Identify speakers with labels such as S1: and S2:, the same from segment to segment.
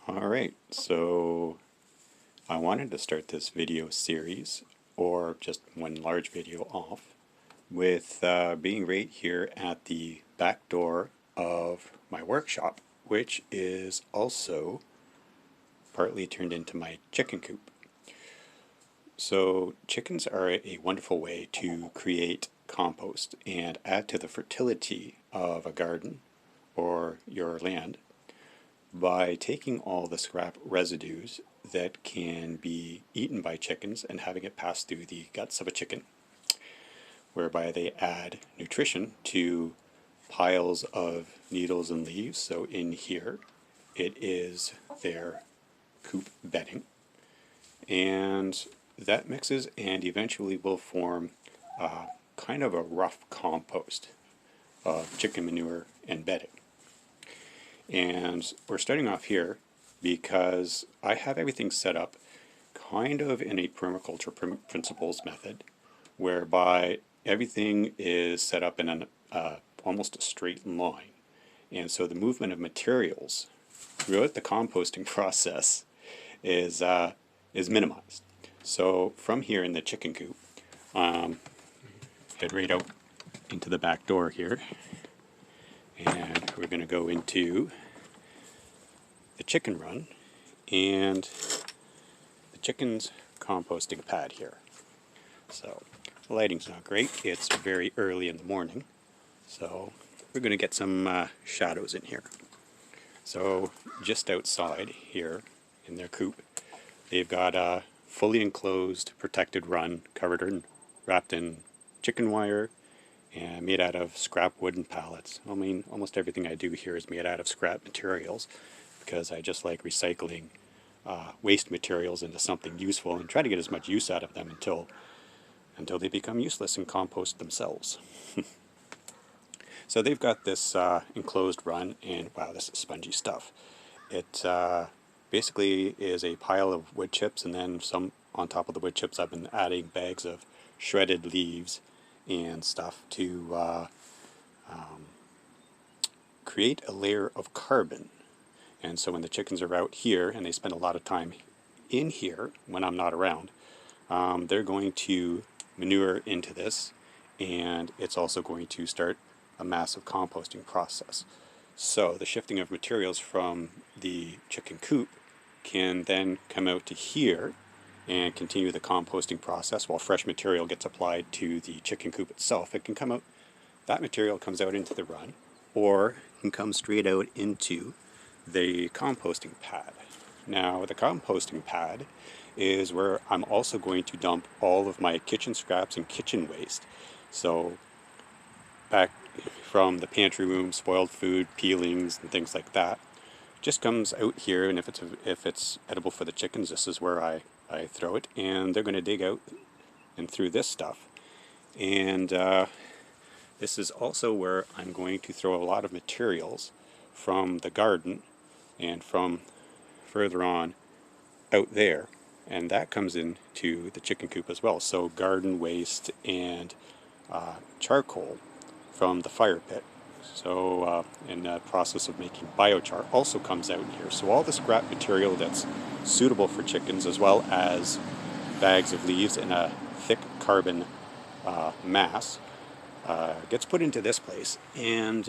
S1: Alright, so I wanted to start this video series, or just one large video off, with being right here at the back door of my workshop, which is also partly turned into my chicken coop. So chickens are a wonderful way to create compost and add to the fertility of a garden or your land by taking all the scrap residues that can be eaten by chickens and having it pass through the guts of a chicken, whereby they add nutrition to piles of needles and leaves. So in here it is their coop bedding, and that mixes and eventually will form kind of a rough compost of chicken manure and bedding. And we're starting off here because I have everything set up kind of in a permaculture principles method, whereby everything is set up in an almost a straight line. And so the movement of materials throughout the composting process is minimized. So from here in the chicken coop, head right out into the back door here, and we're going to go into the chicken run and the chicken's composting pad here. So the lighting's not great, it's very early in the morning, so we're going to get some shadows in here. So just outside here in their coop, they've got a fully enclosed protected run covered and wrapped in chicken wire and made out of scrap wooden pallets. I mean, almost everything I do here is made out of scrap materials because I just like recycling waste materials into something useful and try to get as much use out of them until they become useless and compost themselves. So they've got this enclosed run, and wow, this is spongy stuff. It basically is a pile of wood chips, and then some on top of the wood chips I've been adding bags of shredded leaves and stuff to create a layer of carbon. And so when the chickens are out here and they spend a lot of time in here when I'm not around, they're going to manure into this, and it's also going to start a massive composting process. So the shifting of materials from the chicken coop can then come out to here and continue the composting process while fresh material gets applied to the chicken coop itself. It can come out, that material comes out into the run, or can come straight out into the composting pad. Now the composting pad is where I'm also going to dump all of my kitchen scraps and kitchen waste. So back from the pantry room, spoiled food, peelings, and things like that, just comes out here, and if it's edible for the chickens, this is where I throw it, and they're going to dig out and through this stuff. And this is also where I'm going to throw a lot of materials from the garden and from further on out there, and that comes into the chicken coop as well. So garden waste and charcoal from the fire pit, so in the process of making biochar, also comes out in here. So all the scrap material that's suitable for chickens, as well as bags of leaves in a thick carbon mass, gets put into this place. And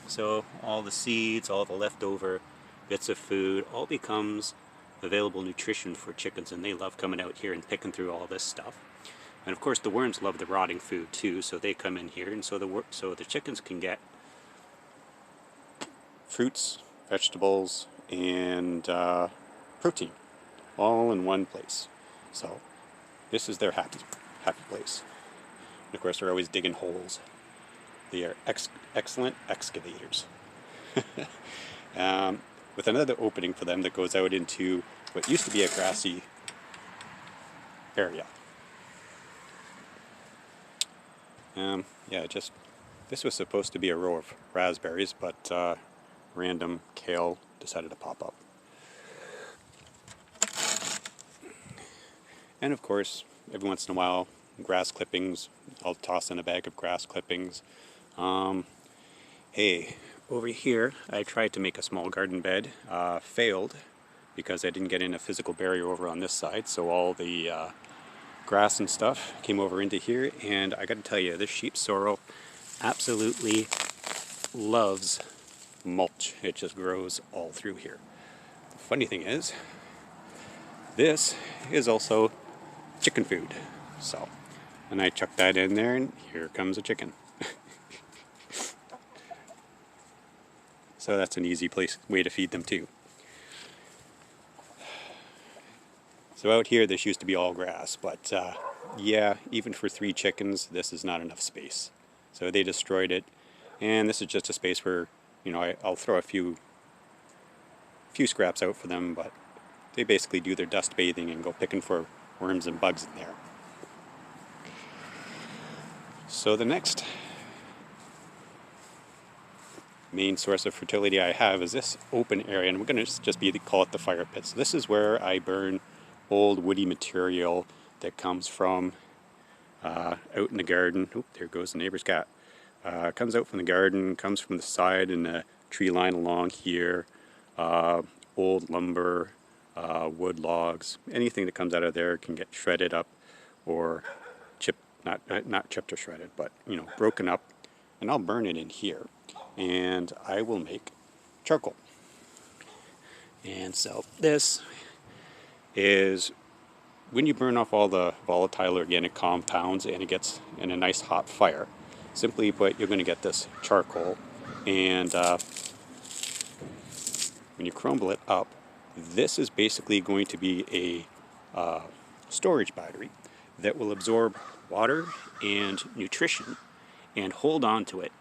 S1: so all the seeds, all the leftover bits of food, all becomes available nutrition for chickens, and they love coming out here and picking through all this stuff. And of course the worms love the rotting food too, so they come in here, and so the chickens can get fruits, vegetables, and protein all in one place. So this is their happy place. And of course they're always digging holes. They are excellent excavators. With another opening for them that goes out into what used to be a grassy area. Yeah, this was supposed to be a row of raspberries, but random kale decided to pop up. And of course, every once in a while, grass clippings. I'll toss in a bag of grass clippings. Hey, over here, I tried to make a small garden bed, failed because I didn't get in a physical barrier over on this side, so all the grass and stuff came over into here. And I gotta tell you, this sheep sorrel absolutely loves mulch. It just grows all through here. The funny thing is, this is also chicken food. So, and I chuck that in there, and here comes a chicken. So that's an easy way to feed them too. So out here, this used to be all grass, but yeah, even for 3 chickens, this is not enough space. So they destroyed it, and this is just a space where, you know, I'll throw a few scraps out for them, but they basically do their dust bathing and go picking for worms and bugs in there. So the next main source of fertility I have is this open area, and we're going to just call it the fire pit. So this is where I burn old woody material that comes from out in the garden. Oop, there goes the neighbor's cat. Comes out from the garden, comes from the side and the tree line along here. Old lumber, wood logs, anything that comes out of there can get shredded up or chipped, not chipped or shredded, but, you know, broken up, and I'll burn it in here. And I will make charcoal. And so this is when you burn off all the volatile organic compounds and it gets in a nice hot fire. Simply put, you're going to get this charcoal, and when you crumble it up, this is basically going to be a storage battery that will absorb water and nutrition and hold on to it.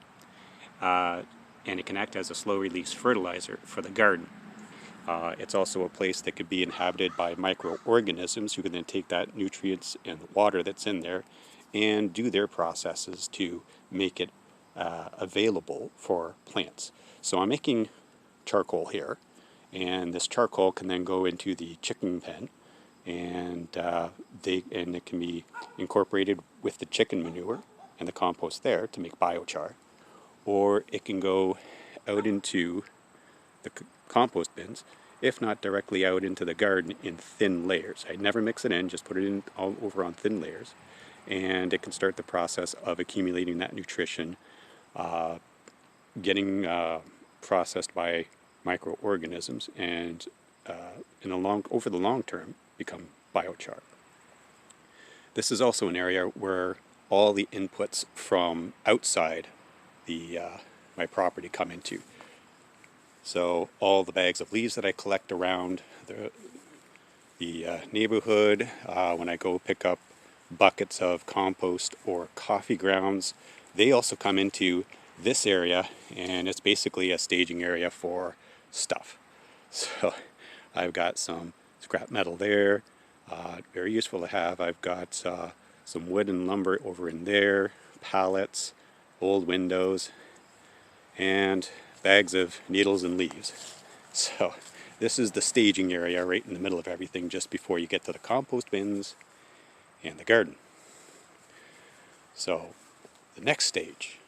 S1: And it can act as a slow-release fertilizer for the garden. It's also a place that could be inhabited by microorganisms who can then take that nutrients and the water that's in there and do their processes to make it available for plants. So I'm making charcoal here, and this charcoal can then go into the chicken pen, and it can be incorporated with the chicken manure and the compost there to make biochar. Or it can go out into the compost bins, if not directly out into the garden in thin layers. I never mix it in, just put it in all over on thin layers, and it can start the process of accumulating that nutrition, getting processed by microorganisms, and over the long term become biochar. This is also an area where all the inputs from outside my property come into. So all the bags of leaves that I collect around the neighborhood, when I go pick up buckets of compost or coffee grounds, they also come into this area, and it's basically a staging area for stuff. So I've got some scrap metal there, very useful to have. I've got some wood and lumber over in there, pallets, old windows, and bags of needles and leaves. So this is the staging area right in the middle of everything, just before you get to the compost bins and the garden. So the next stage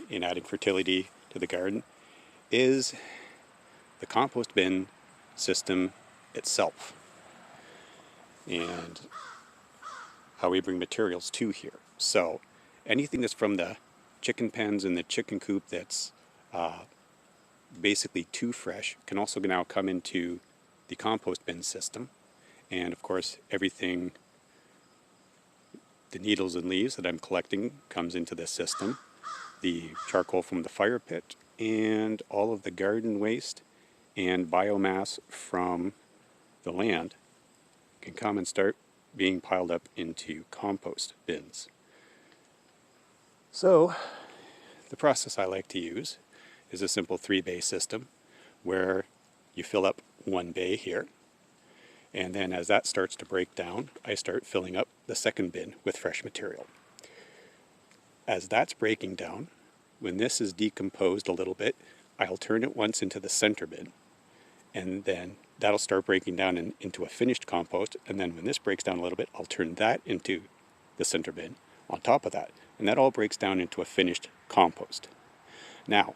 S1: in adding fertility to the garden is the compost bin system itself, and how we bring materials to here. So anything that's from the chicken pens and the chicken coop that's basically too fresh can also now come into the compost bin system. And of course, everything, the needles and leaves that I'm collecting, comes into this system. The charcoal from the fire pit, and all of the garden waste and biomass from the land can come and start being piled up into compost bins. So the process I like to use is a simple 3-bay system, where you fill up one bay here, and then as that starts to break down, I start filling up the second bin with fresh material. As that's breaking down, when this is decomposed a little bit, I'll turn it once into the center bin, and then that'll start breaking down into a finished compost, and then when this breaks down a little bit, I'll turn that into the center bin on top of that, and that all breaks down into a finished compost. Now,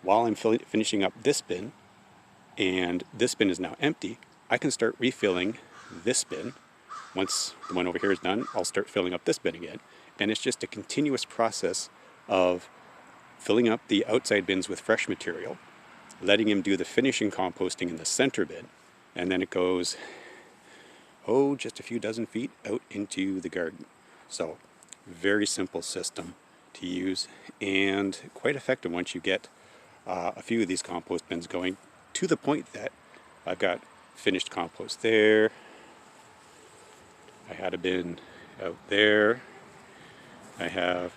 S1: while I'm finishing up this bin, and this bin is now empty, I can start refilling this bin. Once the one over here is done, I'll start filling up this bin again. And it's just a continuous process of filling up the outside bins with fresh material, letting him do the finishing composting in the center bin, and then it goes, just a few dozen feet out into the garden. So, very simple system to use, and quite effective once you get a few of these compost bins going, to the point that I've got finished compost there. I had a bin out there. I have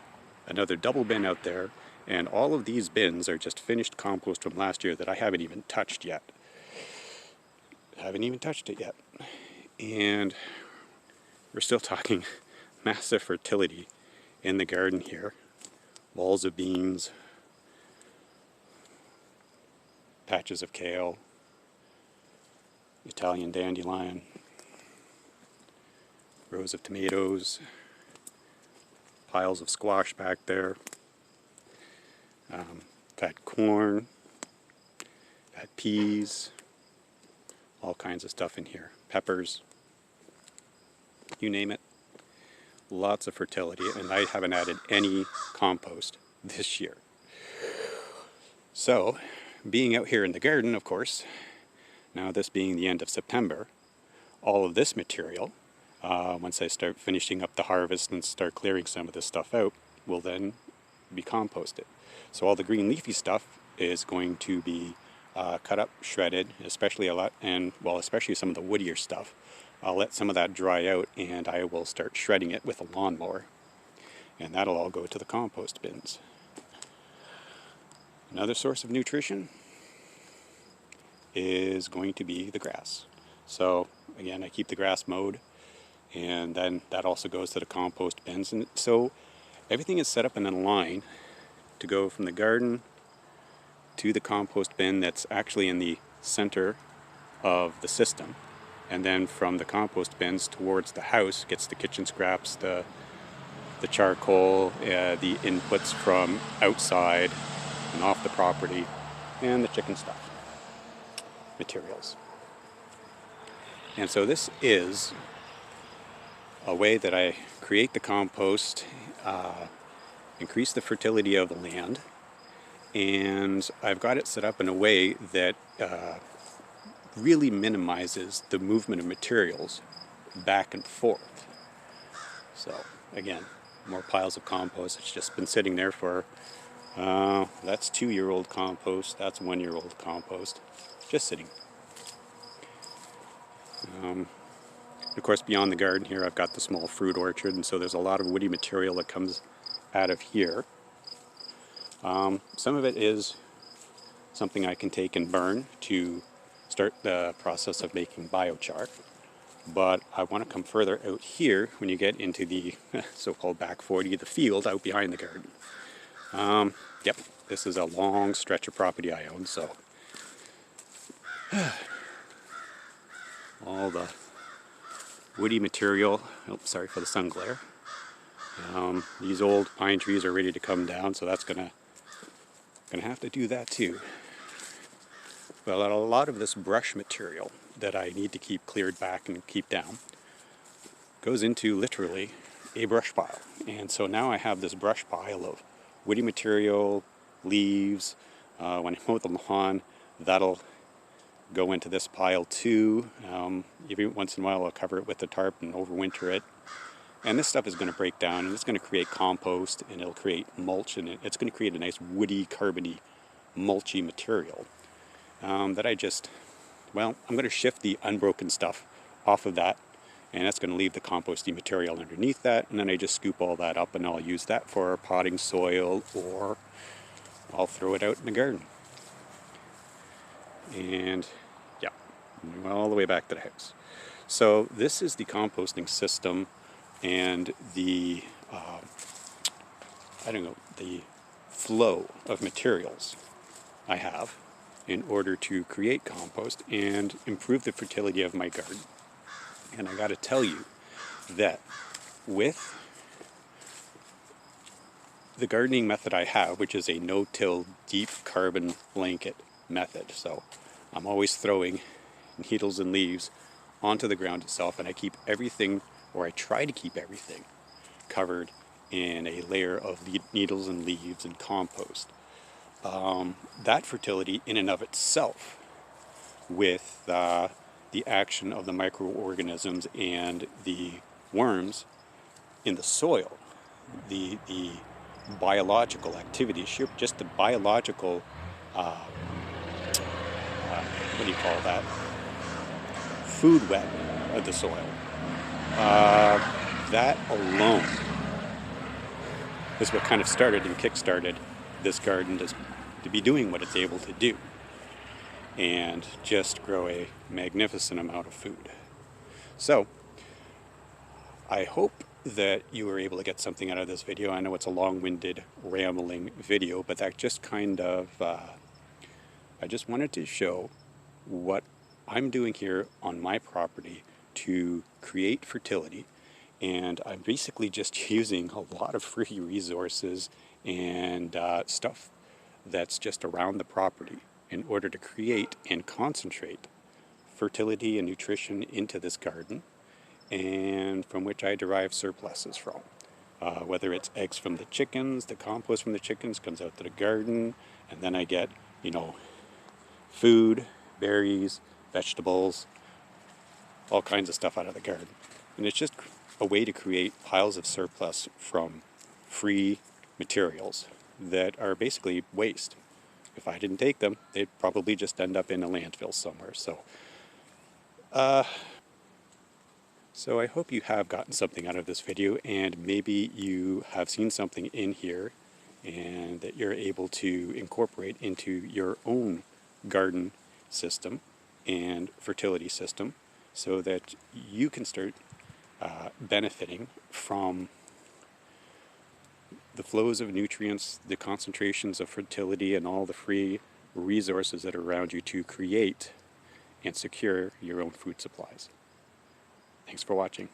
S1: another double bin out there, and all of these bins are just finished compost from last year that I haven't even touched yet. Haven't even touched it yet. And we're still talking massive fertility in the garden here. Walls of beans, patches of kale, Italian dandelion, rows of tomatoes, piles of squash back there. I've had corn, I've had peas, all kinds of stuff in here. Peppers, you name it. Lots of fertility, and I haven't added any compost this year. So, being out here in the garden, of course, now this being the end of September, all of this material, once I start finishing up the harvest and start clearing some of this stuff out, will then be composted. So all the green leafy stuff is going to be cut up, shredded, especially especially some of the woodier stuff. I'll let some of that dry out, and I will start shredding it with a lawnmower, and that'll all go to the compost bins. Another source of nutrition is going to be the grass. So again, I keep the grass mowed, and then that also goes to the compost bins. And so everything is set up in a line to go from the garden to the compost bin that's actually in the center of the system. And then from the compost bins towards the house gets the kitchen scraps, the charcoal, the inputs from outside and off the property, and the chicken stuff, materials. And so this is a way that I create the compost, increase the fertility of the land, and I've got it set up in a way that really minimizes the movement of materials back and forth. So again, more piles of compost. It's just been sitting there for, that's 2-year-old compost, that's 1-year-old compost, just sitting. Of course, beyond the garden here, I've got the small fruit orchard, and so there's a lot of woody material that comes out of here. Some of it is something I can take and burn to start the process of making biochar, but I want to come further out here when you get into the so-called back 40, the field out behind the garden. Yep, this is a long stretch of property I own, so all the woody material, sorry for the sun glare. These old pine trees are ready to come down, so that's gonna have to do that too. Well, a lot of this brush material that I need to keep cleared back and keep down goes into literally a brush pile. And so now I have this brush pile of woody material, leaves. When I mow the lawn, that'll go into this pile too. Every once in a while I'll cover it with the tarp and overwinter it. And this stuff is going to break down, and it's going to create compost, and it'll create mulch, and it's going to create a nice woody, carbony, mulchy material that I'm going to shift the unbroken stuff off of that, and that's going to leave the composting material underneath that, and then I just scoop all that up, and I'll use that for potting soil, or I'll throw it out in the garden. And yeah, all the way back to the house. So this is the composting system, and the the flow of materials I have in order to create compost and improve the fertility of my garden. And I got to tell you that with the gardening method I have, which is a no-till deep carbon blanket method, so I'm always throwing needles and leaves onto the ground itself, and I keep everything, or I try to keep everything, covered in a layer of needles and leaves and compost. That fertility in and of itself, with the action of the microorganisms and the worms in the soil, the biological activity, just the biological, what do you call that, food web of the soil. That alone is what kind of started and kick-started this garden to be doing what it's able to do, and just grow a magnificent amount of food. So I hope that you were able to get something out of this video. I know it's a long-winded, rambling video, but that just kind of, I just wanted to show what I'm doing here on my property to create fertility. And I'm basically just using a lot of free resources and stuff that's just around the property in order to create and concentrate fertility and nutrition into this garden, and from which I derive surpluses from. Whether it's eggs from the chickens, the compost from the chickens comes out to the garden, and then I get, food, berries, vegetables, all kinds of stuff out of the garden. And it's just a way to create piles of surplus from free materials that are basically waste. If I didn't take them, they'd probably just end up in a landfill somewhere. So I hope you have gotten something out of this video, and maybe you have seen something in here and that you're able to incorporate into your own garden system and fertility system, so that you can start benefiting from the flows of nutrients, the concentrations of fertility, and all the free resources that are around you to create and secure your own food supplies. Thanks for watching.